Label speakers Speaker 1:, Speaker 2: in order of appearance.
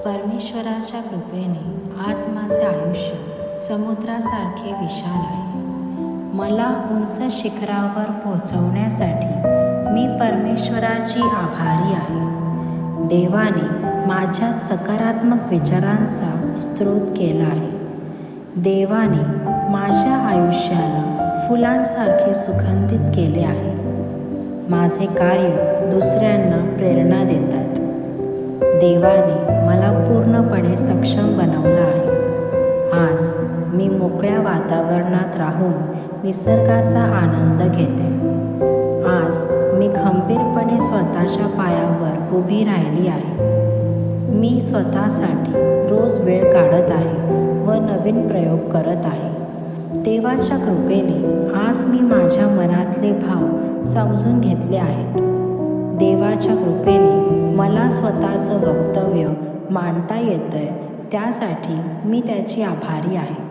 Speaker 1: परमेश्वराच्या कृपेने आज माझे आयुष्य समुद्रासारखे विशाल आहे. मला उंच शिखरावर पोहोचवण्यासाठी मी परमेश्वराची आभारी आहे. देवाने माझ्यात सकारात्मक विचारांचा स्रोत केला आहे. देवाने माझ्या आयुष्याला फुलांसारखे सुगंधित केले आहे. माझे कार्य दुसऱ्यांना प्रेरणा देतात. देवाने मला पूर्णपणे सक्षम बनवलं आहे. आज मी मोकळ्या वातावरणात राहून निसर्गाचा आनंद घेते. आज मी खंबीरपणे स्वतःच्या पायावर उभी राहिली आहे. मी स्वतःसाठी रोज वेळ काढत आहे व नवीन प्रयोग करत आहे. देवाच्या कृपेने आज मी माझ्या मनातले भाव समजून घेतले आहेत. देवाच्या कृपेने मला स्वतःचं वक्तव्य मांडता येतंय, त्यासाठी मी त्याची आभारी आहे.